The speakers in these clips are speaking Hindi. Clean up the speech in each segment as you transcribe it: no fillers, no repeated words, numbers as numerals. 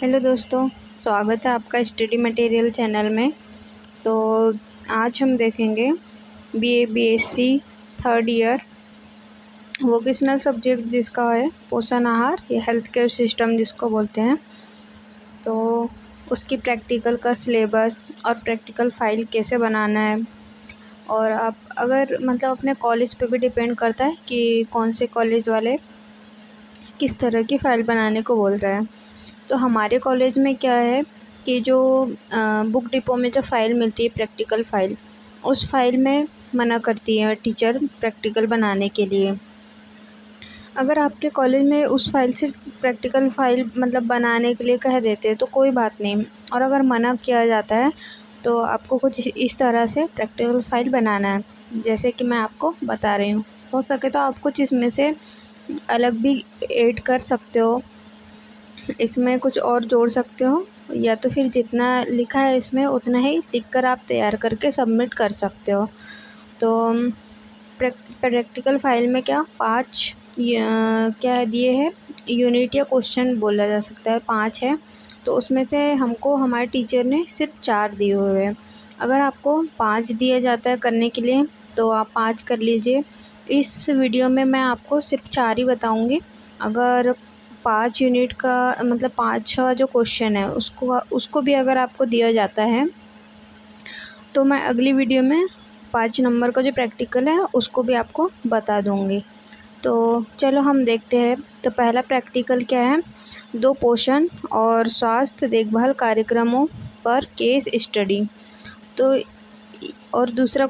हेलो दोस्तों, स्वागत है आपका स्टडी मटेरियल चैनल में। तो आज हम देखेंगे BA BSc third year vocational subject जिसका है पोषण आहार या हेल्थ केयर सिस्टम जिसको बोलते हैं। तो उसकी प्रैक्टिकल का सिलेबस और प्रैक्टिकल फाइल कैसे बनाना है, और आप अगर अपने कॉलेज पे भी डिपेंड करता है कि कौन से कॉलेज वाले किस तरह की फ़ाइल बनाने को बोल रहे हैं। तो हमारे कॉलेज में क्या है कि जो बुक डिपो में जो फ़ाइल मिलती है प्रैक्टिकल फ़ाइल, उस फाइल में मना करती है टीचर प्रैक्टिकल बनाने के लिए। अगर आपके कॉलेज में उस फाइल से प्रैक्टिकल फ़ाइल बनाने के लिए कह देते हैं तो कोई बात नहीं, और अगर मना किया जाता है तो आपको कुछ इस तरह से प्रैक्टिकल फ़ाइल बनाना है जैसे कि मैं आपको बता रही हूँ। हो सके तो आप कुछ इसमें से अलग भी ऐड कर सकते हो, इसमें कुछ और जोड़ सकते हो, या तो फिर जितना लिखा है इसमें उतना ही लिखकर आप तैयार करके सबमिट कर सकते हो। तो प्रैक्टिकल फाइल में क्या 5 क्या दिए हैं यूनिट या क्वेश्चन बोला जा सकता है, 5 है। तो उसमें से हमको हमारे टीचर ने सिर्फ 4 दिए हुए हैं। अगर आपको 5 दिया जाता है करने के लिए तो आप 5 कर लीजिए। इस वीडियो में मैं आपको सिर्फ 4 ही बताऊंगी। अगर 5 यूनिट का 5 जो क्वेश्चन है उसको भी अगर आपको दिया जाता है तो मैं अगली वीडियो में 5 नंबर का जो प्रैक्टिकल है उसको भी आपको बता दूंगी। तो चलो हम देखते हैं। तो पहला प्रैक्टिकल क्या है, 2 पोषण और स्वास्थ्य देखभाल कार्यक्रमों पर केस स्टडी। तो और दूसरा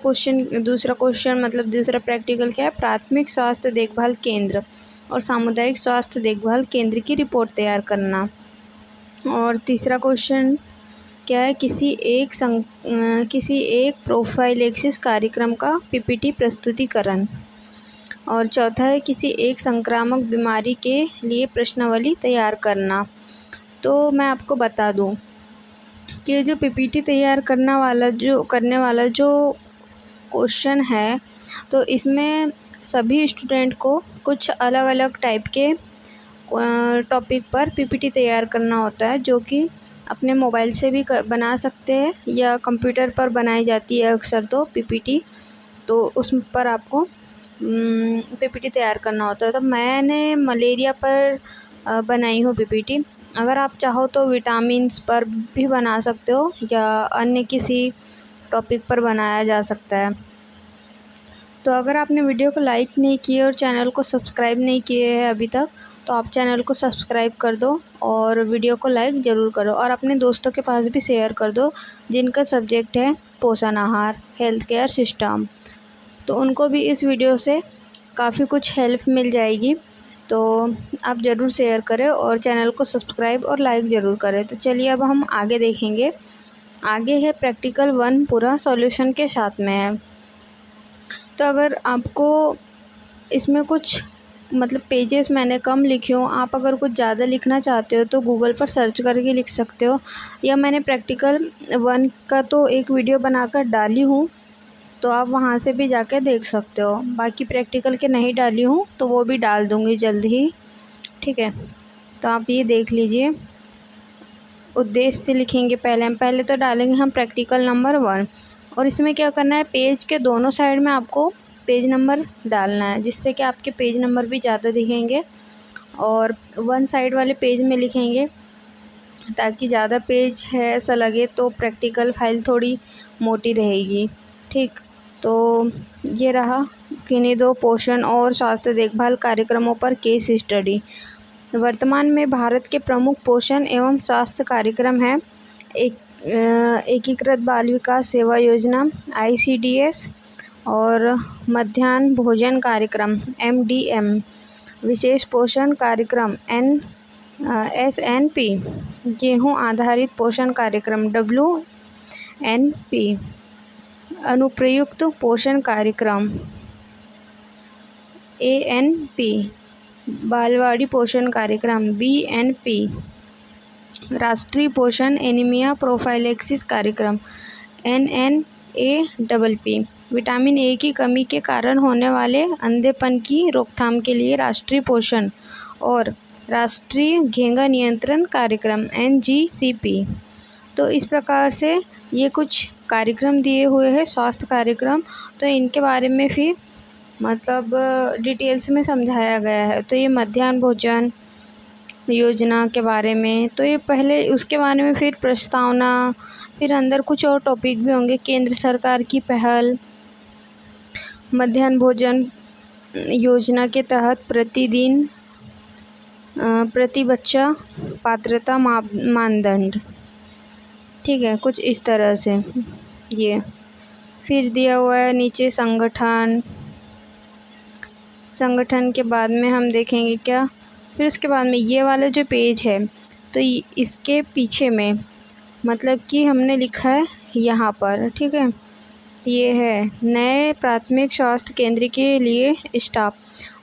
प्रैक्टिकल क्या है, प्राथमिक स्वास्थ्य देखभाल केंद्र और सामुदायिक स्वास्थ्य देखभाल केंद्र की रिपोर्ट तैयार करना। और तीसरा क्वेश्चन क्या है, किसी एक प्रोफाइलेक्सिस कार्यक्रम का पीपीटी प्रस्तुतिकरण। और चौथा है किसी एक संक्रामक बीमारी के लिए प्रश्नावली तैयार करना। तो मैं आपको बता दूं कि जो पीपीटी तैयार करने वाला जो क्वेश्चन है, तो इसमें सभी स्टूडेंट को कुछ अलग अलग टाइप के टॉपिक पर पीपीटी तैयार करना होता है, जो कि अपने मोबाइल से भी बना सकते हैं या कंप्यूटर पर बनाई जाती है अक्सर तो पीपीटी। तो उस पर आपको पीपीटी तैयार करना होता है। तो मैंने मलेरिया पर बनाई हूँ पीपीटी। अगर आप चाहो तो विटामिन्स पर भी बना सकते हो या अन्य किसी टॉपिक पर बनाया जा सकता है। तो अगर आपने वीडियो को लाइक नहीं किया और चैनल को सब्सक्राइब नहीं किए हैं अभी तक, तो आप चैनल को सब्सक्राइब कर दो और वीडियो को लाइक ज़रूर करो, और अपने दोस्तों के पास भी शेयर कर दो जिनका सब्जेक्ट है पोषण आहार हेल्थ केयर सिस्टम। तो उनको भी इस वीडियो से काफ़ी कुछ हेल्प मिल जाएगी। तो आप ज़रूर शेयर करें और चैनल को सब्सक्राइब और लाइक ज़रूर करें। तो चलिए अब हम आगे देखेंगे। आगे है प्रैक्टिकल 1 पूरा सॉल्यूशन के साथ में है। तो अगर आपको इसमें कुछ पेजेस मैंने कम लिखे हो, आप अगर कुछ ज़्यादा लिखना चाहते हो तो गूगल पर सर्च करके लिख सकते हो, या मैंने प्रैक्टिकल 1 का तो एक वीडियो बनाकर डाली हूँ, तो आप वहाँ से भी जाके देख सकते हो। बाकी प्रैक्टिकल के नहीं डाली हूँ तो वो भी डाल दूँगी जल्द ही, ठीक है। तो आप ये देख लीजिए। उद्देश्य से लिखेंगे पहले तो डालेंगे हम प्रैक्टिकल नंबर 1, और इसमें क्या करना है, पेज के दोनों साइड में आपको पेज नंबर डालना है, जिससे कि आपके पेज नंबर भी ज़्यादा दिखेंगे। और 1 साइड वाले पेज में लिखेंगे ताकि ज़्यादा पेज है ऐसा लगे, तो प्रैक्टिकल फाइल थोड़ी मोटी रहेगी, ठीक। तो ये रहा किन्हीं 2 पोषण और स्वास्थ्य देखभाल कार्यक्रमों पर केस स्टडी। वर्तमान में भारत के प्रमुख पोषण एवं स्वास्थ्य कार्यक्रम हैं एकीकृत बाल विकास सेवा योजना ICDS और मध्याह्न भोजन कार्यक्रम MDM, विशेष पोषण कार्यक्रम SNP, गेहूं आधारित पोषण कार्यक्रम WNP, अनुप्रयुक्त पोषण कार्यक्रम ANP, बालवाड़ी पोषण कार्यक्रम BNP, राष्ट्रीय पोषण एनीमिया प्रोफाइलेक्सिस कार्यक्रम NNAPP, विटामिन A की कमी के कारण होने वाले अंधेपन की रोकथाम के लिए राष्ट्रीय पोषण और राष्ट्रीय घेंघा नियंत्रण कार्यक्रम NGCP। तो इस प्रकार से ये कुछ कार्यक्रम दिए हुए हैं, स्वास्थ्य कार्यक्रम। तो इनके बारे में फिर मतलब डिटेल्स में समझाया गया है। तो ये मध्याह्न भोजन योजना के बारे में, तो ये पहले उसके बारे में, फिर प्रस्तावना, फिर अंदर कुछ और टॉपिक भी होंगे। केंद्र सरकार की पहल, मध्याह्न भोजन योजना के तहत प्रतिदिन प्रति बच्चा पात्रता मानदंड, ठीक है, कुछ इस तरह से ये। फिर दिया हुआ है नीचे संगठन के बाद में हम देखेंगे क्या। फिर उसके बाद में ये वाला जो पेज है, तो इसके पीछे में मतलब कि हमने लिखा है यहाँ पर, ठीक है, ये है नए प्राथमिक स्वास्थ्य केंद्र के लिए स्टाफ।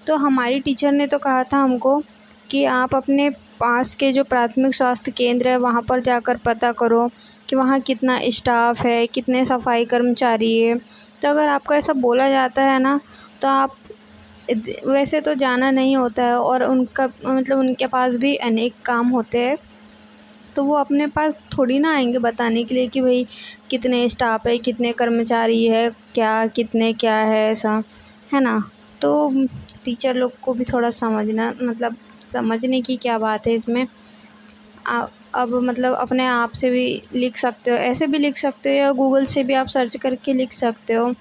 तो हमारी टीचर ने तो कहा था हमको कि आप अपने पास के जो प्राथमिक स्वास्थ्य केंद्र है वहाँ पर जाकर पता करो कि वहाँ कितना स्टाफ है, कितने सफाई कर्मचारी है। तो अगर आपको ऐसा बोला जाता है ना, तो आप वैसे तो जाना नहीं होता है, और उनका मतलब उनके पास भी अनेक काम होते हैं, तो वो अपने पास थोड़ी ना आएंगे बताने के लिए कि भाई कितने स्टाफ है, कितने कर्मचारी है, क्या कितने क्या है, ऐसा है ना। तो टीचर लोग को भी थोड़ा समझना, मतलब समझने की क्या बात है इसमें। अब मतलब अपने आप से भी लिख सकते हो, ऐसे भी लिख सकते हो, या गूगल से भी आप सर्च करके लिख सकते हो।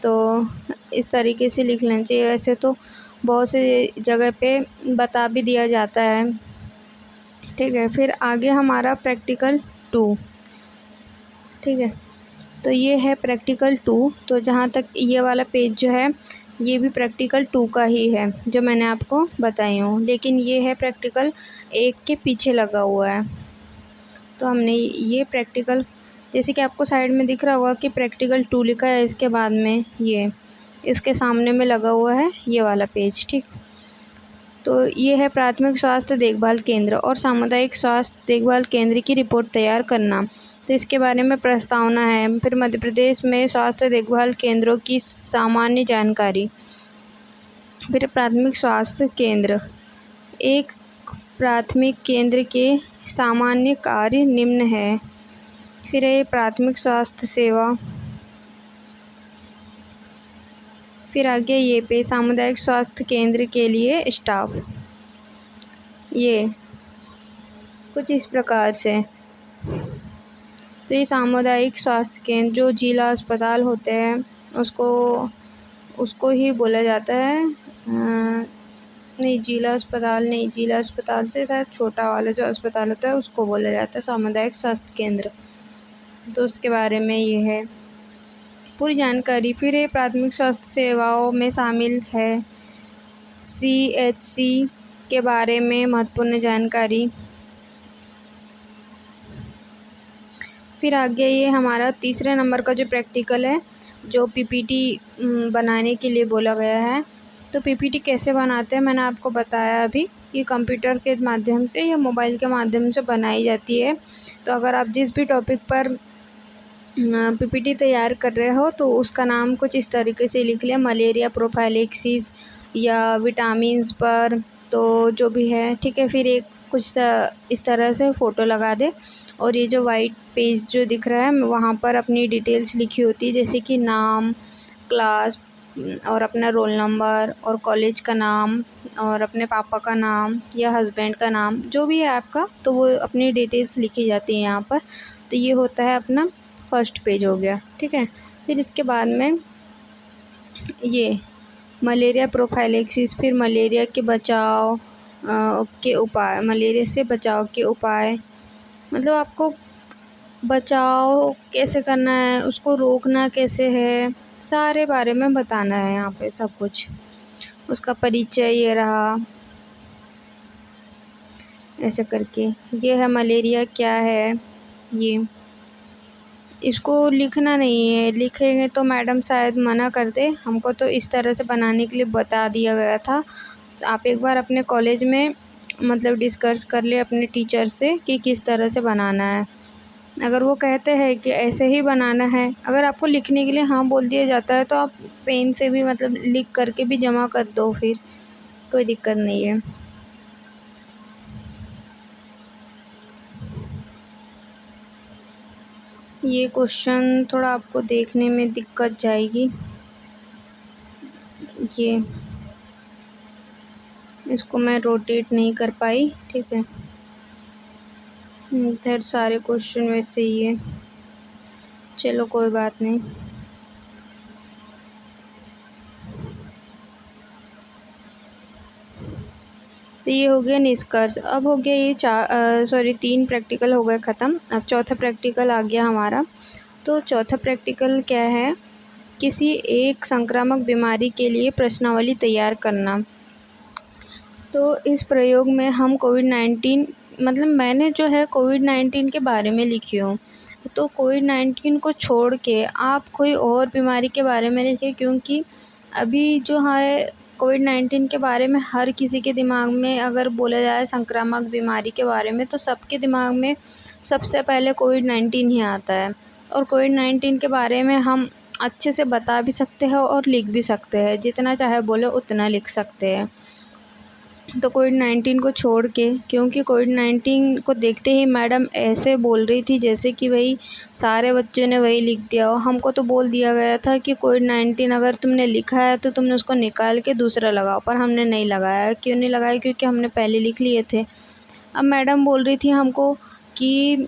तो इस तरीके से लिख लेना चाहिए। वैसे तो बहुत से जगह पे बता भी दिया जाता है, ठीक है। फिर आगे हमारा प्रैक्टिकल 2, ठीक है। तो ये है प्रैक्टिकल 2। तो जहाँ तक ये वाला पेज जो है, ये भी प्रैक्टिकल 2 का ही है जो मैंने आपको बताई हूँ, लेकिन ये है प्रैक्टिकल 1 के पीछे लगा हुआ है। तो हमने ये प्रैक्टिकल, जैसे कि आपको साइड में दिख रहा होगा कि प्रैक्टिकल 2 लिखा है, इसके बाद में ये इसके सामने में लगा हुआ है ये वाला पेज, ठीक। तो ये है प्राथमिक स्वास्थ्य देखभाल केंद्र और सामुदायिक स्वास्थ्य देखभाल केंद्र की रिपोर्ट तैयार करना। तो इसके बारे में प्रस्तावना है। फिर मध्य प्रदेश में स्वास्थ्य देखभाल केंद्रों की सामान्य जानकारी। फिर प्राथमिक स्वास्थ्य केंद्र, एक प्राथमिक केंद्र के सामान्य कार्य निम्न है। फिर है प्राथमिक स्वास्थ्य सेवा। फिर आगे ये पे सामुदायिक स्वास्थ्य केंद्र के लिए स्टाफ, ये कुछ इस प्रकार से। तो ये सामुदायिक स्वास्थ्य केंद्र जो जिला अस्पताल होते हैं उसको ही बोला जाता है। नहीं, जिला अस्पताल नहीं, जिला अस्पताल से शायद छोटा वाला जो अस्पताल होता है उसको बोला जाता है सामुदायिक स्वास्थ्य केंद्र। तो उसके बारे में ये है पूरी जानकारी। फिर ये प्राथमिक स्वास्थ्य सेवाओं में शामिल है CHC के बारे में महत्वपूर्ण जानकारी। फिर आगे ये हमारा तीसरे नंबर का जो प्रैक्टिकल है, जो PPT बनाने के लिए बोला गया है। तो PPT कैसे बनाते हैं मैंने आपको बताया अभी, कि कंप्यूटर के माध्यम से या मोबाइल के माध्यम से बनाई जाती है। तो अगर आप जिस भी टॉपिक पर PPT तैयार कर रहे हो तो उसका नाम कुछ इस तरीके से लिख लिया, मलेरिया प्रोफाइलैक्सिस या विटामिन्स पर, तो जो भी है, ठीक है। फिर एक कुछ इस तरह से फ़ोटो लगा दे, और ये जो वाइट पेज जो दिख रहा है वहाँ पर अपनी डिटेल्स लिखी होती है, जैसे कि नाम, क्लास और अपना रोल नंबर और कॉलेज का नाम और अपने पापा का नाम या हस्बैंड का नाम, जो भी है आपका, तो वो अपनी डिटेल्स लिखी जाती है यहाँ पर। तो ये होता है अपना फर्स्ट पेज हो गया, ठीक है। फिर इसके बाद में ये मलेरिया प्रोफाइलैक्सिस, फिर मलेरिया के बचाव के उपाय, मलेरिया से बचाव के उपाय, मतलब आपको बचाव कैसे करना है, उसको रोकना कैसे है, सारे बारे में बताना है यहाँ पे सब कुछ। उसका परिचय ये रहा, ऐसे करके। ये है मलेरिया क्या है, ये इसको लिखना नहीं है, लिखेंगे तो मैडम शायद मना कर दे हमको, तो इस तरह से बनाने के लिए बता दिया गया था। तो आप एक बार अपने कॉलेज में मतलब डिस्कस कर ले अपने टीचर से कि किस तरह से बनाना है। अगर वो कहते हैं कि ऐसे ही बनाना है, अगर आपको लिखने के लिए हाँ बोल दिया जाता है, तो आप पेन से भी मतलब लिख करके भी जमा कर दो, फिर कोई दिक्कत नहीं है। ये क्वेश्चन थोड़ा आपको देखने में दिक्कत जाएगी। ये इसको मैं रोटेट नहीं कर पाई, ठीक है। इधर सारे क्वेश्चन वैसे ही है, चलो कोई बात नहीं। तो ये हो गया निष्कर्ष। अब हो गया ये 3 प्रैक्टिकल हो गए ख़त्म। अब चौथा प्रैक्टिकल आ गया हमारा। तो चौथा प्रैक्टिकल क्या है, किसी एक संक्रामक बीमारी के लिए प्रश्नावली तैयार करना। तो इस प्रयोग में हम कोविड-19 मतलब मैंने जो है कोविड-19 के बारे में लिखी हूँ, तो कोविड-19 को छोड़ के आप कोई और बीमारी के बारे में लिखें, क्योंकि अभी जो है कोविड-19 के बारे में हर किसी के दिमाग में अगर बोला जाए संक्रामक बीमारी के बारे में, तो सबके दिमाग में सबसे पहले कोविड-19 ही आता है। और कोविड-19 के बारे में हम अच्छे से बता भी सकते हैं और लिख भी सकते हैं, जितना चाहे बोले उतना लिख सकते हैं। तो कोविड-19 को छोड़ के, क्योंकि कोविड-19 को देखते ही मैडम ऐसे बोल रही थी जैसे कि भाई सारे बच्चों ने वही लिख दिया हो। हमको तो बोल दिया गया था कि कोविड-19 अगर तुमने लिखा है तो तुमने उसको निकाल के दूसरा लगाओ, पर हमने नहीं लगाया। क्यों नहीं लगाया? क्योंकि हमने पहले लिख लिए थे। अब मैडम बोल रही थी हमको कि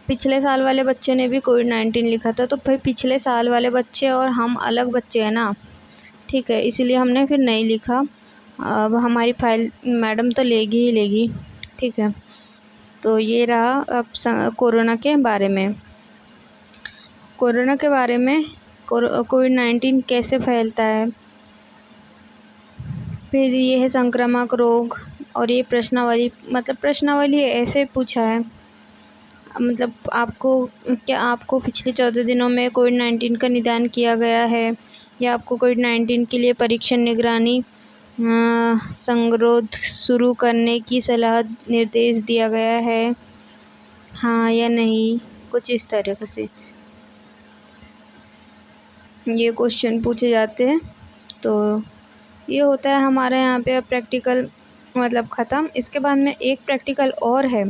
पिछले साल वाले बच्चे ने भी कोविड-19 लिखा था, तो भाई पिछले साल वाले बच्चे और हम अलग बच्चे हैं ना, ठीक है, इसीलिए हमने फिर नहीं लिखा। अब हमारी फाइल मैडम तो लेगी ही लेगी, ठीक है। तो ये रहा अब कोरोना के बारे में। कोरोना के बारे में कोविड-19 कैसे फैलता है, फिर ये है संक्रामक रोग, और ये प्रश्नावली, मतलब प्रश्नावली ऐसे पूछा है, मतलब आपको पिछले 14 दिनों में कोविड-19 का निदान किया गया है, या आपको कोविड-19 के लिए परीक्षण निगरानी संगरोध शुरू करने की सलाह निर्देश दिया गया है, हाँ या नहीं, कुछ इस तरीके से ये क्वेश्चन पूछे जाते हैं। तो ये होता है हमारे यहाँ पे अब प्रैक्टिकल मतलब ख़त्म। इसके बाद में एक प्रैक्टिकल और है,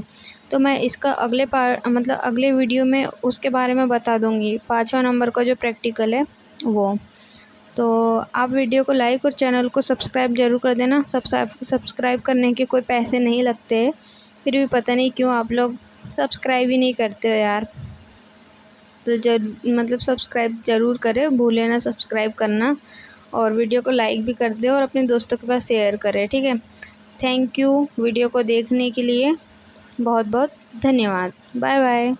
तो मैं इसका अगले वीडियो में उसके बारे में बता दूँगी। 5वां नंबर का जो प्रैक्टिकल है वो। तो आप वीडियो को लाइक और चैनल को सब्सक्राइब ज़रूर कर देना। सब्सक्राइब करने के कोई पैसे नहीं लगते हैं, फिर भी पता नहीं क्यों आप लोग सब्सक्राइब ही नहीं करते हो यार। तो सब्सक्राइब ज़रूर करें, भूले ना सब्सक्राइब करना, और वीडियो को लाइक भी कर दें और अपने दोस्तों के पास शेयर करें, ठीक है। थैंक यू वीडियो को देखने के लिए, बहुत बहुत धन्यवाद। Bye bye.